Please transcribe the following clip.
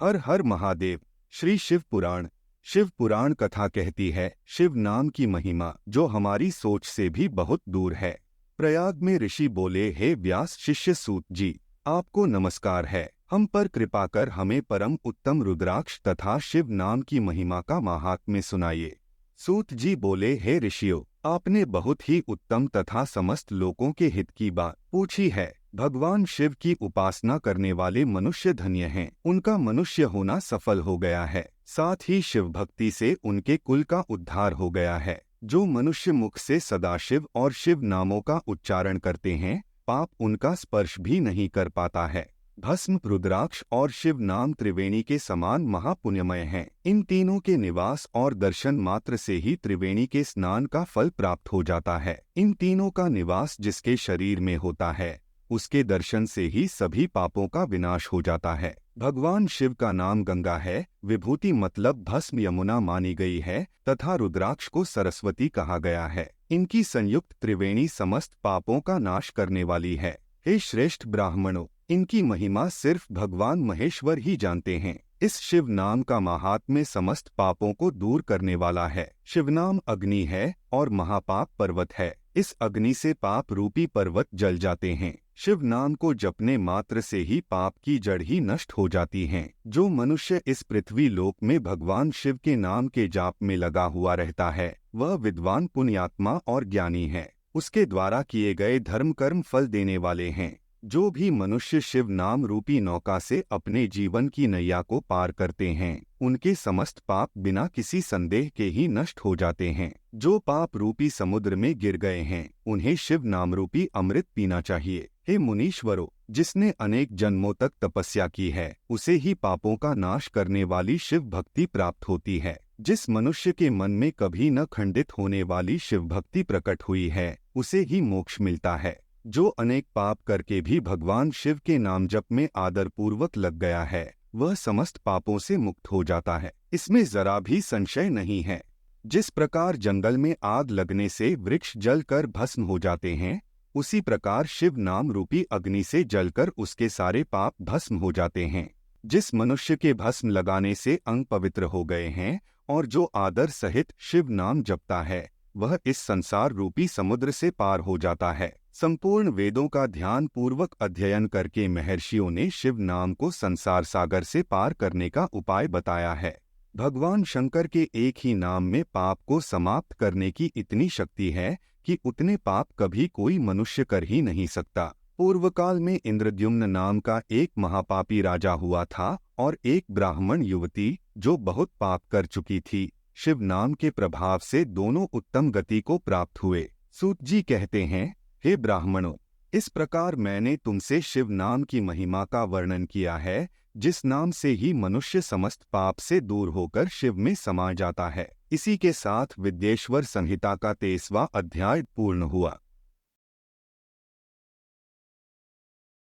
हर हर महादेव। श्री शिव पुराण। शिव पुराण कथा कहती है शिव नाम की महिमा जो हमारी सोच से भी बहुत दूर है। प्रयाग में ऋषि बोले, हे व्यास शिष्य सूत जी, आपको नमस्कार है। हम पर कृपा कर हमें परम उत्तम रुद्राक्ष तथा शिव नाम की महिमा का महात्म्य सुनाइए। सूत जी बोले, हे ऋषियों, आपने बहुत ही उत्तम तथा समस्त लोगों के हित की बात पूछी है। भगवान शिव की उपासना करने वाले मनुष्य धन्य हैं, उनका मनुष्य होना सफल हो गया है। साथ ही शिव भक्ति से उनके कुल का उद्धार हो गया है। जो मनुष्य मुख से सदाशिव और शिव नामों का उच्चारण करते हैं, पाप उनका स्पर्श भी नहीं कर पाता है। भस्म, रुद्राक्ष और शिव नाम त्रिवेणी के समान महापुण्यमय हैं। इन तीनों के निवास और दर्शन मात्र से ही त्रिवेणी के स्नान का फल प्राप्त हो जाता है। इन तीनों का निवास जिसके शरीर में होता है, उसके दर्शन से ही सभी पापों का विनाश हो जाता है। भगवान शिव का नाम गंगा है, विभूति मतलब भस्म यमुना मानी गई है तथा रुद्राक्ष को सरस्वती कहा गया है। इनकी संयुक्त त्रिवेणी समस्त पापों का नाश करने वाली है। हे श्रेष्ठ ब्राह्मणों, इनकी महिमा सिर्फ भगवान महेश्वर ही जानते हैं। इस शिव नाम का महात्म्य समस्त पापों को दूर करने वाला है। शिव नाम अग्नि है और महापाप पर्वत है। इस अग्नि से पाप रूपी पर्वत जल जाते हैं। शिव नाम को जपने मात्र से ही पाप की जड़ ही नष्ट हो जाती हैं। जो मनुष्य इस पृथ्वी लोक में भगवान शिव के नाम के जाप में लगा हुआ रहता है, वह विद्वान, पुण्यात्मा और ज्ञानी है। उसके द्वारा किए गए धर्म कर्म फल देने वाले हैं। जो भी मनुष्य शिव नाम रूपी नौका से अपने जीवन की नैया को पार करते हैं, उनके समस्त पाप बिना किसी संदेह के ही नष्ट हो जाते हैं। जो पाप रूपी समुद्र में गिर गए हैं, उन्हें शिव नाम रूपी अमृत पीना चाहिए। हे मुनीश्वरों, जिसने अनेक जन्मों तक तपस्या की है, उसे ही पापों का नाश करने वाली शिव भक्ति प्राप्त होती है। जिस मनुष्य के मन में कभी न खंडित होने वाली शिव भक्ति प्रकट हुई है, उसे ही मोक्ष मिलता है। जो अनेक पाप करके भी भगवान शिव के नाम जप में आदर पूर्वक लग गया है, वह समस्त पापों से मुक्त हो जाता है। इसमें जरा भी संशय नहीं है। जिस प्रकार जंगल में आग लगने से वृक्ष जलकर भस्म हो जाते हैं, उसी प्रकार शिव नाम रूपी अग्नि से जलकर उसके सारे पाप भस्म हो जाते हैं। जिस मनुष्य के भस्म लगाने से अंग पवित्र हो गए हैं और जो आदर सहित शिव नाम जपता है, वह इस संसार रूपी समुद्र से पार हो जाता है। संपूर्ण वेदों का ध्यान पूर्वक अध्ययन करके महर्षियों ने शिव नाम को संसार सागर से पार करने का उपाय बताया है। भगवान शंकर के एक ही नाम में पाप को समाप्त करने की इतनी शक्ति है कि उतने पाप कभी कोई मनुष्य कर ही नहीं सकता। पूर्व काल में इंद्रद्युम्न नाम का एक महापापी राजा हुआ था और एक ब्राह्मण युवती जो बहुत पाप कर चुकी थी। शिव नाम के प्रभाव से दोनों उत्तम गति को प्राप्त हुए। सूत जी कहते हैं, हे ब्राह्मणों, इस प्रकार मैंने तुमसे शिव नाम की महिमा का वर्णन किया है, जिस नाम से ही मनुष्य समस्त पाप से दूर होकर शिव में समा जाता है। इसी के साथ विद्येश्वर संहिता का 23वां अध्याय पूर्ण हुआ।